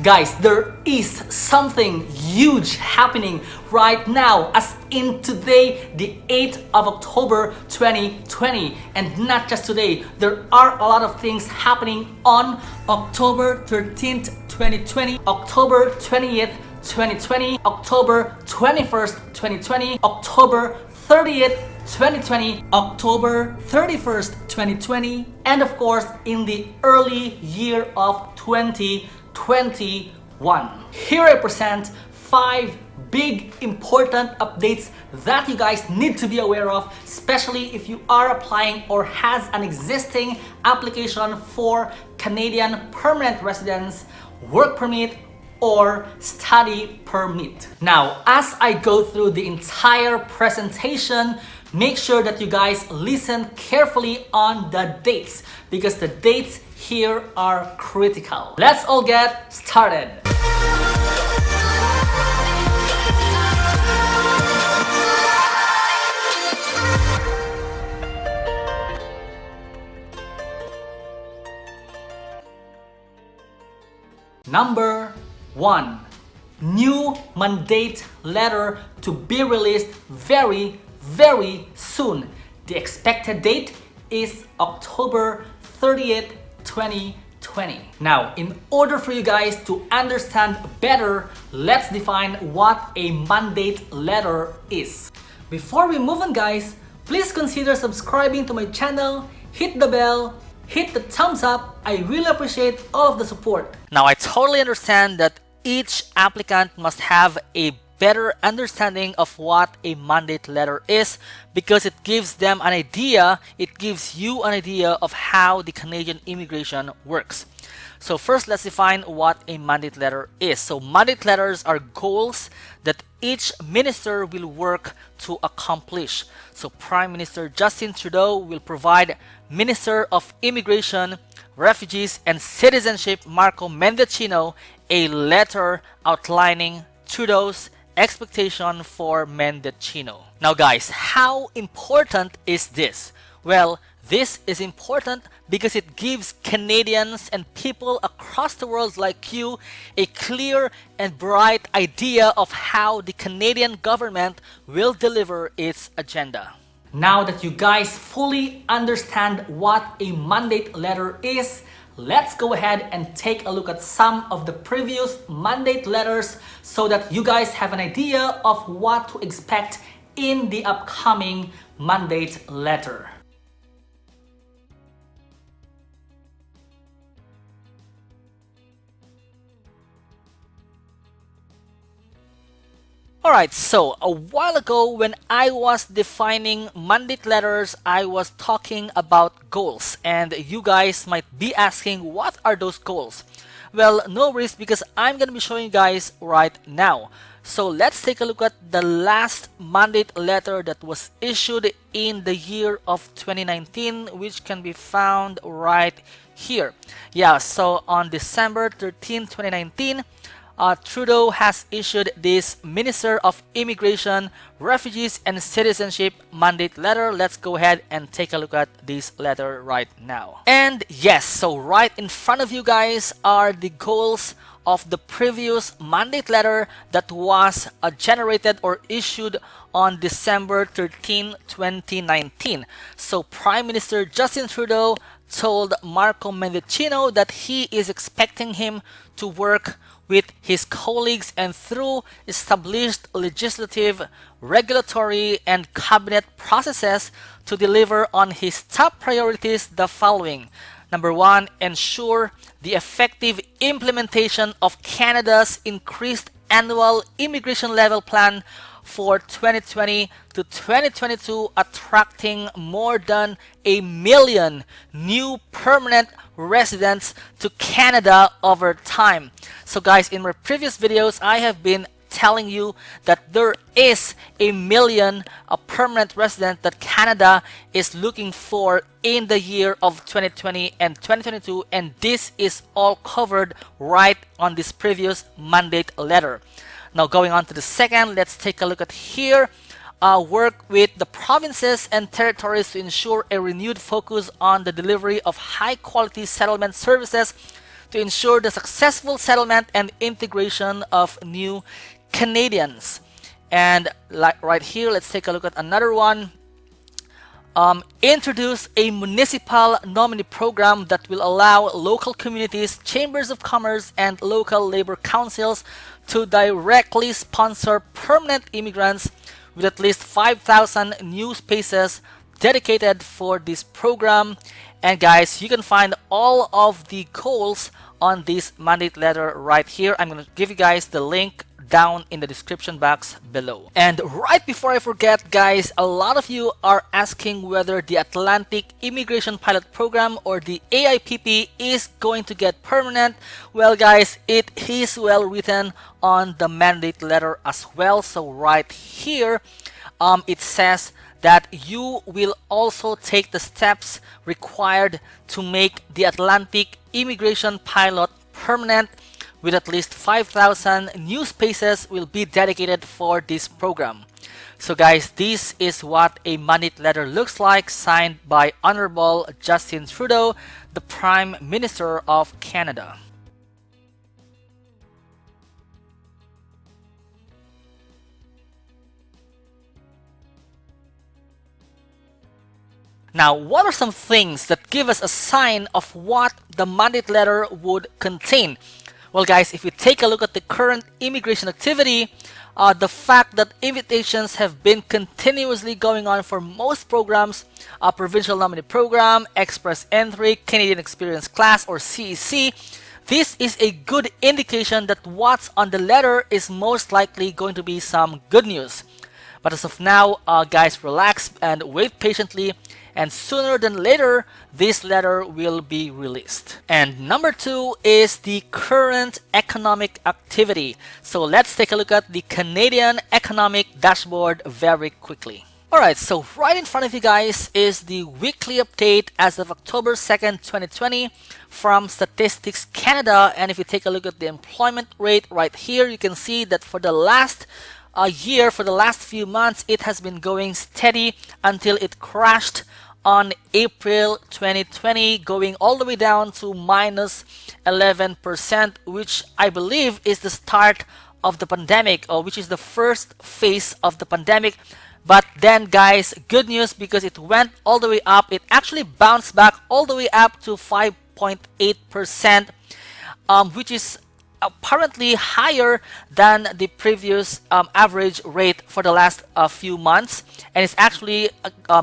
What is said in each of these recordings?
Guys, there is something huge happening right now, as in today, the 8th of October 2020. And not just today, there are a lot of things happening on October 13th, 2020, October 20th, 2020, October 21st, 2020, October 30th, 2020, October 31st, 2020, and of course in the early year of 2021. Here I present 5 big important updates that you guys need to be aware of, especially if you are applying or has an existing application for Canadian permanent residence, work permit, or study permit. Now, as I go through the entire presentation, make sure that you guys listen carefully on the dates, because the dates here are critical. Let's all get started. Number 1. New mandate letter to be released very soon. The expected date is October 30th, 2020. Now, in order for you guys to understand better, let's define what a mandate letter is. Before we move on, guys, please consider subscribing to my channel, hit the bell, hit the thumbs up. I really appreciate all of the support. Now, I totally understand that each applicant must have a better understanding of what a mandate letter is, because it gives them an idea, it gives you an idea of how the Canadian immigration works. So first, let's define what a mandate letter is. So mandate letters are goals that each minister will work to accomplish. So Prime Minister Justin Trudeau will provide Minister of Immigration, Refugees and Citizenship Marco Mendicino a letter outlining Trudeau's expectation for Mendicino. Now guys, how important is this? Well, this is important because it gives Canadians and people across the world like you a clear and bright idea of how the Canadian government will deliver its agenda. Now that you guys fully understand what a mandate letter is, let's go ahead and take a look at some of the previous mandate letters so that you guys have an idea of what to expect in the upcoming mandate letter. Alright, so a while ago when I was defining mandate letters, I was talking about goals, and you guys might be asking, what are those goals? Well, no worries, because I'm going to be showing you guys right now. So let's take a look at the last mandate letter that was issued in the year of 2019, which can be found right here. Yeah, so on December 13, 2019, Trudeau has issued this Minister of Immigration, Refugees and Citizenship mandate letter. Let's go ahead and take a look at this letter right now. And yes, so right in front of you guys are the goals of the previous mandate letter that was generated or issued on December 13, 2019. So Prime Minister Justin Trudeau told Marco Mendicino that he is expecting him to work with his colleagues and through established legislative, regulatory, and cabinet processes to deliver on his top priorities, the following. Number 1, ensure the effective implementation of Canada's increased annual immigration level plan for 2020 to 2022, attracting more than 1 million new permanent residents to Canada over time. So guys, in my previous videos, I have been telling you that there is 1 million permanent residents that Canada is looking for in the year of 2020 and 2022, and this is all covered right on this previous mandate letter. Now going on to the second, let's take a look at here. Work with the provinces and territories to ensure a renewed focus on the delivery of high quality settlement services to ensure the successful settlement and integration of new Canadians. And like right here, let's take a look at another one. Introduce a municipal nominee program that will allow local communities, chambers of commerce, and local labor councils to directly sponsor permanent immigrants with at least 5,000 new spaces dedicated for this program. And guys, you can find all of the goals on this mandate letter right here. I'm going to give you guys the link down in the description box below. And right before I forget, guys, a lot of you are asking whether the Atlantic Immigration Pilot Program, or the AIPP, is going to get permanent. Well, guys, it is well written on the mandate letter as well. So right here, it says that you will also take the steps required to make the Atlantic Immigration Pilot permanent, with at least 5,000 new spaces will be dedicated for this program. So guys, this is what a mandate letter looks like, signed by Honorable Justin Trudeau, the Prime Minister of Canada. Now, what are some things that give us a sign of what the mandate letter would contain? Well, guys, if we take a look at the current immigration activity, the fact that invitations have been continuously going on for most programs, Provincial Nominee Program, Express Entry, Canadian Experience Class, or CEC, this is a good indication that what's on the letter is most likely going to be some good news. But as of now, guys, relax and wait patiently, and sooner than later, this letter will be released. And number 2 is the current economic activity. So let's take a look at the Canadian Economic Dashboard very quickly. Alright, so right in front of you guys is the weekly update as of October 2nd, 2020 from Statistics Canada. And if you take a look at the employment rate right here, you can see that for the last year, for the last few months, it has been going steady until it crashed on April 2020, going all the way down to minus 11%, which I believe is the start of the pandemic, or which is the first phase of the pandemic. But then, guys, good news, because it went all the way up. It actually bounced back all the way up to 5.8%, which is apparently higher than the previous average rate for the last few months, and it's actually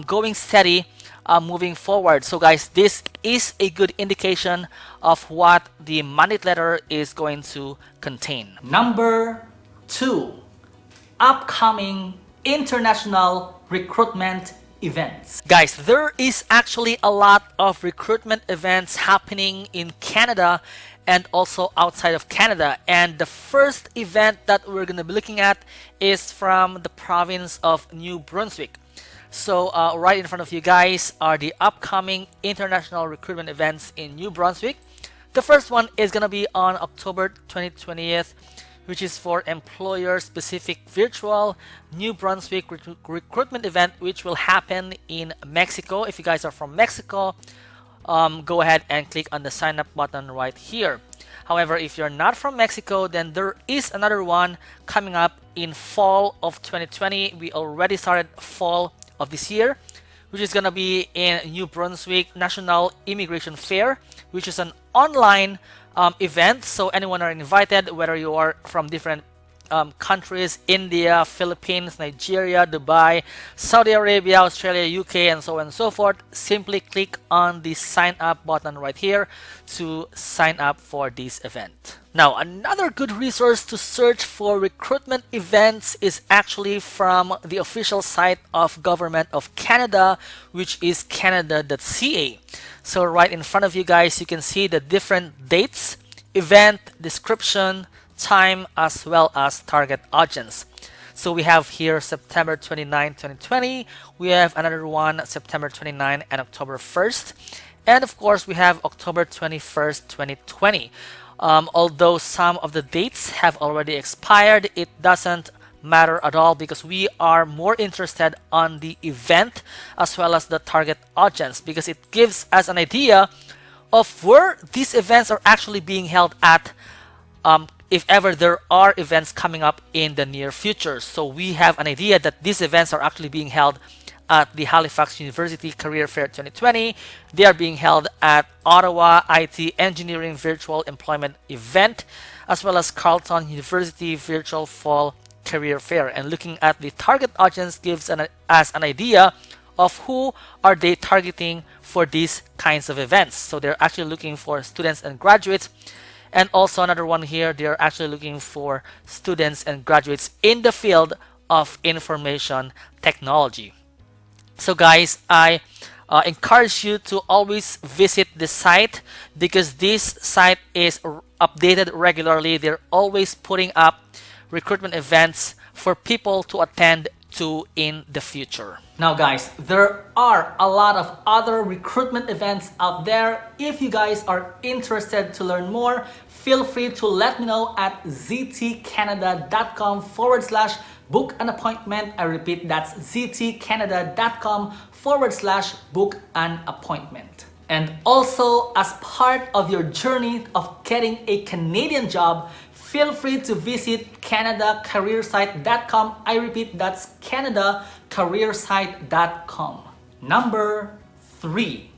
going steady moving forward. So guys, this is a good indication of what the mandate letter is going to contain. Number 2, upcoming international recruitment events. Guys, there is actually a lot of recruitment events happening in Canada and also outside of Canada. And the first event that we're going to be looking at is from the province of New Brunswick. So right in front of you guys are the upcoming international recruitment events in New Brunswick. The first one is going to be on October 20th, which is for employer-specific virtual New Brunswick recruitment event, which will happen in Mexico. If you guys are from Mexico, go ahead and click on the sign up button right here. However, if you're not from Mexico, then there is another one coming up in fall of 2020. We already started fall of this year, which is going to be in New Brunswick National Immigration Fair, which is an online event. So anyone are invited, whether you are from different countries, India, Philippines, Nigeria, Dubai, Saudi Arabia, Australia, UK, and so on and so forth. Simply click on the sign up button right here to sign up for this event. Now, another good resource to search for recruitment events is actually from the official site of Government of Canada, which is canada.ca. So right in front of you guys, you can see the different dates, event, description, time, as well as target audience. So we have here September 29, 2020. We have another one September 29 and October 1st. And of course, we have October 21st, 2020. Although some of the dates have already expired, it doesn't matter at all, because we are more interested on the event as well as the target audience, because it gives us an idea of where these events are actually being held at, if ever there are events coming up in the near future. So we have an idea that these events are actually being held at the Halifax University Career Fair 2020. They are being held at Ottawa IT Engineering Virtual Employment Event, as well as Carleton University Virtual Fall Career Fair. And looking at the target audience gives us an idea of who are they targeting for these kinds of events. So they're actually looking for students and graduates. And also another one here, they're actually looking for students and graduates in the field of information technology. So guys, I encourage you to always visit the site, because this site is updated regularly. They're always putting up recruitment events for people to attend to in the future. Now guys, there are a lot of other recruitment events out there. If you guys are interested to learn more, feel free to let me know at ztcanada.com/book an appointment. I repeat, that's ztcanada.com/book an appointment. And also, as part of your journey of getting a Canadian job, feel free to visit canadacareersite.com. I repeat, that's canadacareersite.com. Number 3,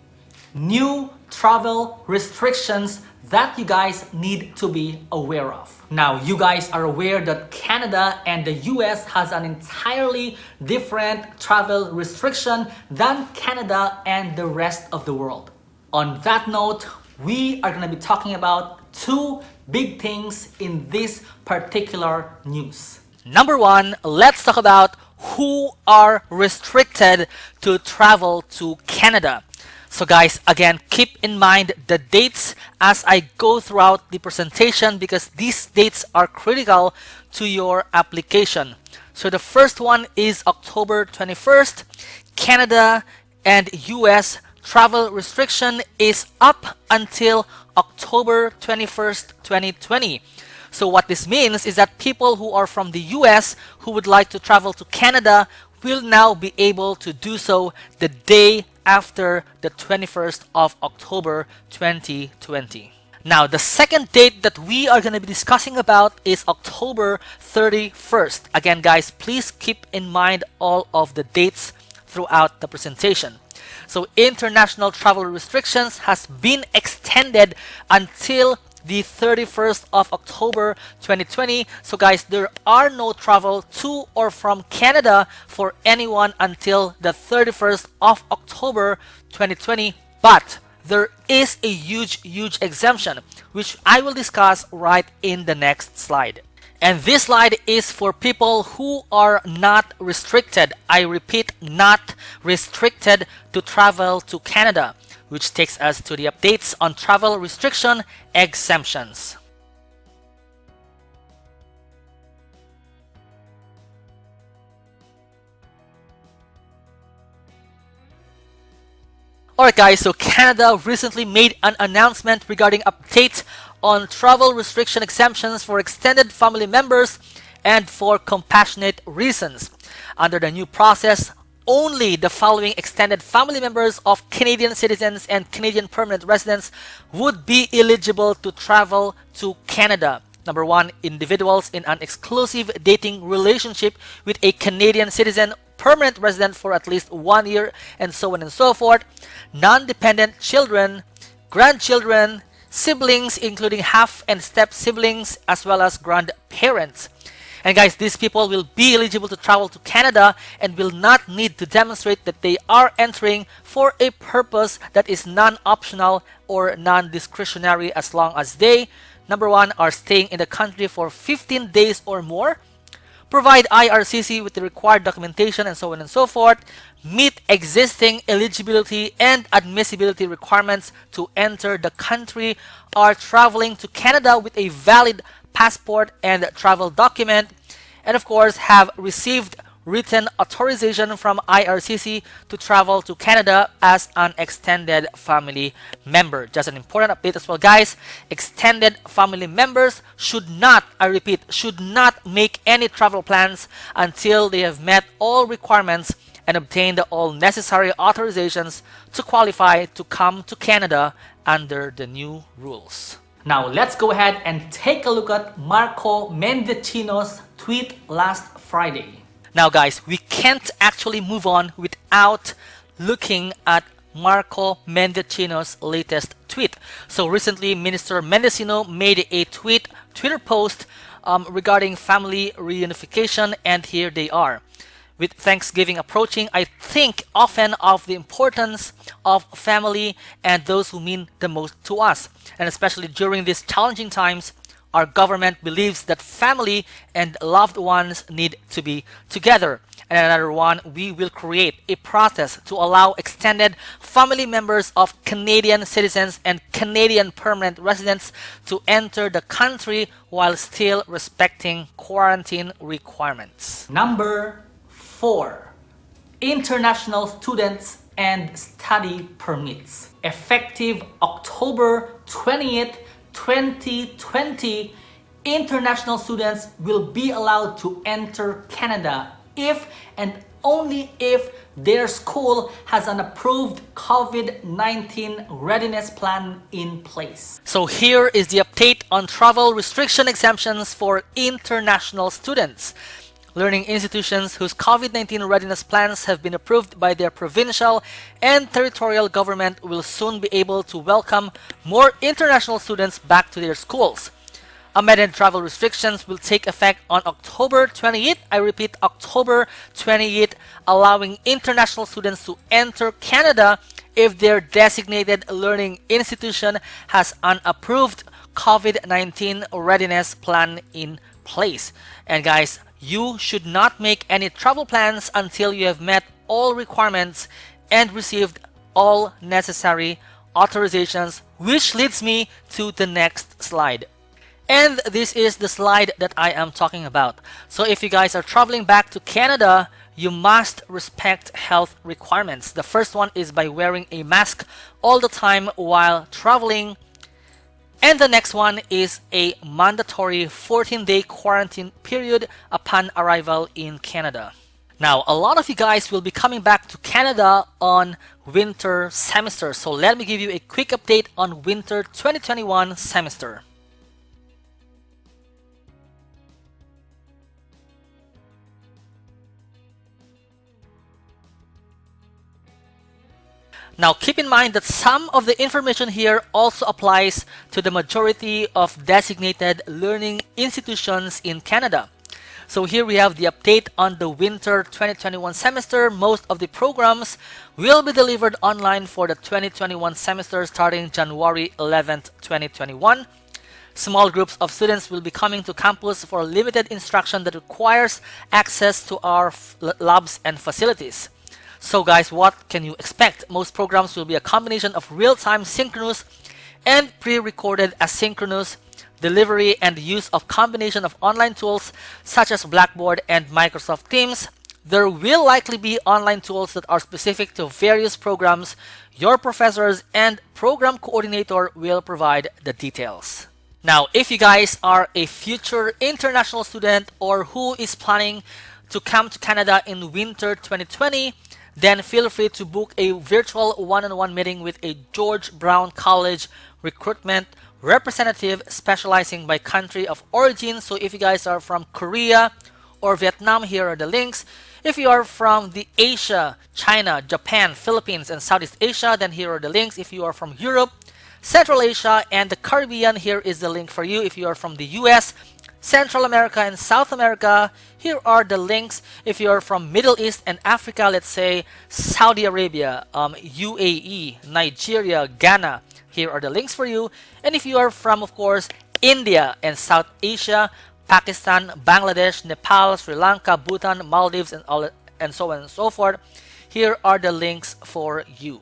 new travel restrictions that you guys need to be aware of. Now, you guys are aware that Canada and the US has an entirely different travel restriction than Canada and the rest of the world. On that note, we are going to be talking about 2 big things in this particular news. Number 1, let's talk about who are restricted to travel to Canada. So guys, again, keep in mind the dates as I go throughout the presentation, because these dates are critical to your application. So the first one is October 21st. Canada and US travel restriction is up until October 21st, 2020. So what this means is that people who are from the US who would like to travel to Canada will now be able to do so the day after the 21st of October 2020. Now, the second date that we are going to be discussing about is October 31st. Again, guys, please keep in mind all of the dates throughout the presentation. So international travel restrictions has been extended until the 31st of October 2020. So guys, there are no travel to or from Canada for anyone until the 31st of October 2020. But there is a huge exemption, which I will discuss right in the next slide. And this slide is for people who are not restricted. I repeat, not restricted to travel to Canada, which takes us to the updates on travel restriction exemptions. Alright guys, so Canada recently made an announcement regarding updates on travel restriction exemptions for extended family members and for compassionate reasons. Under the new process, only the following extended family members of Canadian citizens and Canadian permanent residents would be eligible to travel to Canada. Number 1, individuals in an exclusive dating relationship with a Canadian citizen, permanent resident for at least 1 year, and so on and so forth. Non-dependent children, grandchildren, siblings including half and step siblings, as well as grandparents. And guys, these people will be eligible to travel to Canada and will not need to demonstrate that they are entering for a purpose that is non-optional or non-discretionary, as long as they, number 1, are staying in the country for 15 days or more, provide IRCC with the required documentation, and so on and so forth, meet existing eligibility and admissibility requirements to enter the country, are traveling to Canada with a valid passport and travel document, and of course have received written authorization from IRCC to travel to Canada as an extended family member. Just an important update as well, guys. Extended family members should not, I repeat, should not make any travel plans until they have met all requirements and obtained all necessary authorizations to qualify to come to Canada under the new rules. Now let's go ahead and take a look at Marco Mendicino's tweet last Friday. Now guys, we can't actually move on without looking at Marco Mendicino's latest tweet. So recently, Minister Mendicino made a Twitter post regarding family reunification, and here they are. With Thanksgiving approaching, I think often of the importance of family and those who mean the most to us. And especially during these challenging times, our government believes that family and loved ones need to be together. And another one, we will create a process to allow extended family members of Canadian citizens and Canadian permanent residents to enter the country while still respecting quarantine requirements. Number 4. International students and study permits. Effective October 20th, 2020, international students will be allowed to enter Canada if and only if their school has an approved COVID-19 readiness plan in place. So here is the update on travel restriction exemptions for international students. Learning institutions whose COVID-19 readiness plans have been approved by their provincial and territorial government will soon be able to welcome more international students back to their schools. Amended travel restrictions will take effect on October 28th. I repeat, October 28th, allowing international students to enter Canada if their designated learning institution has an approved COVID-19 readiness plan in place. And guys, you should not make any travel plans until you have met all requirements and received all necessary authorizations, which leads me to the next slide. And this is the slide that I am talking about. So if you guys are traveling back to Canada, you must respect health requirements. The first one is by wearing a mask all the time while traveling. And the next one is a mandatory 14-day quarantine period upon arrival in Canada. Now, a lot of you guys will be coming back to Canada on winter semester. So let me give you a quick update on winter 2021 semester. Now, keep in mind that some of the information here also applies to the majority of designated learning institutions in Canada. So here we have the update on the winter 2021 semester. Most of the programs will be delivered online for the 2021 semester starting January 11th, 2021. Small groups of students will be coming to campus for limited instruction that requires access to our labs and facilities. So guys, what can you expect? Most programs will be a combination of real-time synchronous and pre-recorded asynchronous delivery and use of combination of online tools such as Blackboard and Microsoft Teams. There will likely be online tools that are specific to various programs. Your professors and program coordinator will provide the details. Now, if you guys are a future international student or who is planning to come to Canada in winter 2020, then feel free to book a virtual one-on-one meeting with a George Brown College recruitment representative specializing by country of origin. So if you guys are from Korea or Vietnam, here are the links. If you are from the Asia, China, Japan, Philippines, and Southeast Asia, then here are the links. If you are from Europe, Central Asia, and the Caribbean, here is the link for you. If you are from the US, Central America, and South America, here are the links. If you are from Middle East and Africa, let's say Saudi Arabia, UAE, Nigeria, Ghana, here are the links for you. And if you are from, of course, India and South Asia, Pakistan, Bangladesh, Nepal, Sri Lanka, Bhutan, Maldives, and so on and so forth, here are the links for you.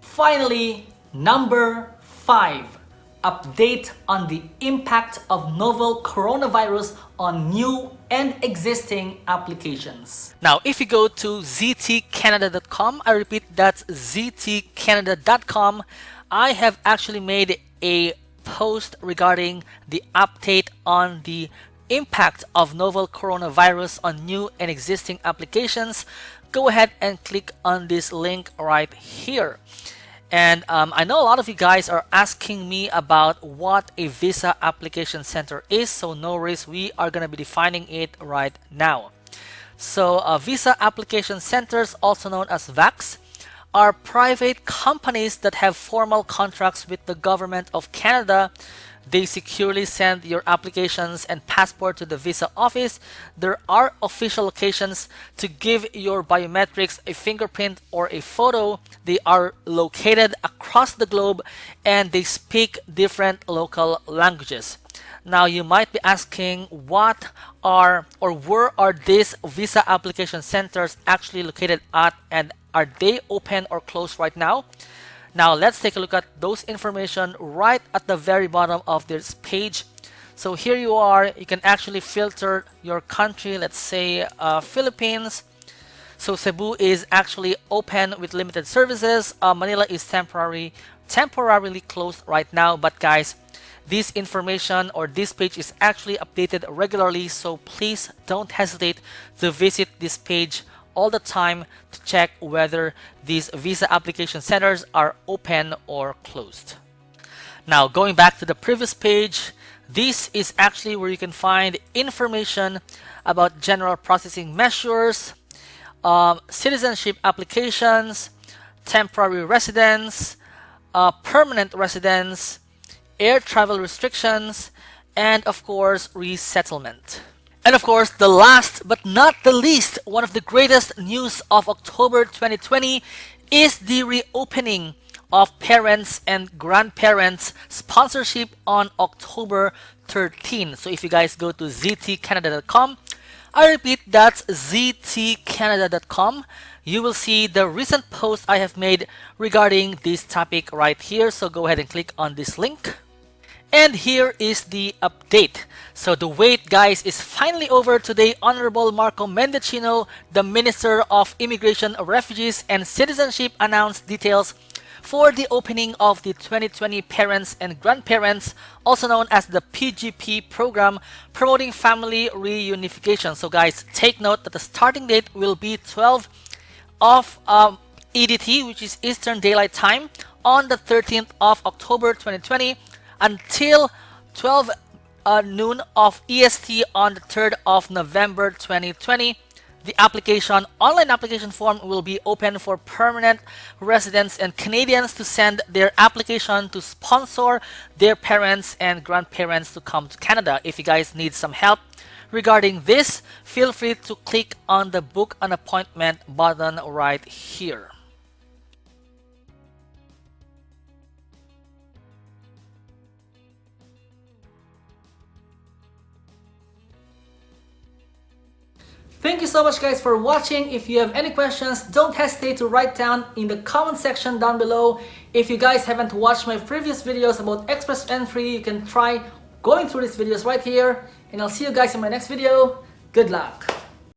Finally, number 5. Update on the impact of novel coronavirus on new and existing applications. Now, if you go to ztcanada.com, I repeat, that's ztcanada.com, I have actually made a post regarding the update on the impact of novel coronavirus on new and existing applications. Go ahead and click on this link right here. And I know a lot of you guys are asking me about what a visa application center is, so no worries, we are going to be defining it right now. So visa application centers, also known as VACs, are private companies that have formal contracts with the government of Canada. They securely send your applications and passport to the visa office. There are official locations to give your biometrics, a fingerprint, or a photo. They are located across the globe and they speak different local languages. Now you might be asking, what are or where are these visa application centers actually located at, and are they open or closed right now? Now let's take a look at those information right at the very bottom of this page. So here you are, you can actually filter your country, let's say Philippines. So Cebu is actually open with limited services. Manila is temporarily closed right now, but guys, this information or this page is actually updated regularly, so please don't hesitate to visit this page all the time to check whether these visa application centers are open or closed. Now going back to the previous page, this is actually where you can find information about general processing measures, citizenship applications, temporary residence, permanent residence, air travel restrictions, and of course resettlement. And of course, the last but not the least, one of the greatest news of October 2020 is the reopening of parents and grandparents sponsorship on October 13. So if you guys go to ztcanada.com, I repeat, that's ztcanada.com, you will see the recent post I have made regarding this topic right here. So go ahead and click on this link. And here is the update. So the wait, guys, is finally over today. Honorable Marco Mendicino, the Minister of Immigration, Refugees, and Citizenship, announced details for the opening of the 2020 Parents and Grandparents, also known as the PGP program, promoting family reunification. So guys, take note that the starting date will be 12 of EDT, which is Eastern Daylight Time, on the 13th of October 2020 until 12 noon of EST on the 3rd of November 2020. The online application form will be open for permanent residents and Canadians to send their application to sponsor their parents and grandparents to come to Canada. If you guys need some help regarding this, feel free to click on the book an appointment button right here. Thank you so much guys for watching. If you have any questions, don't hesitate to write down in the comment section down below. If you guys haven't watched my previous videos about Express Entry, you can try going through these videos right here. And I'll see you guys in my next video. Good luck.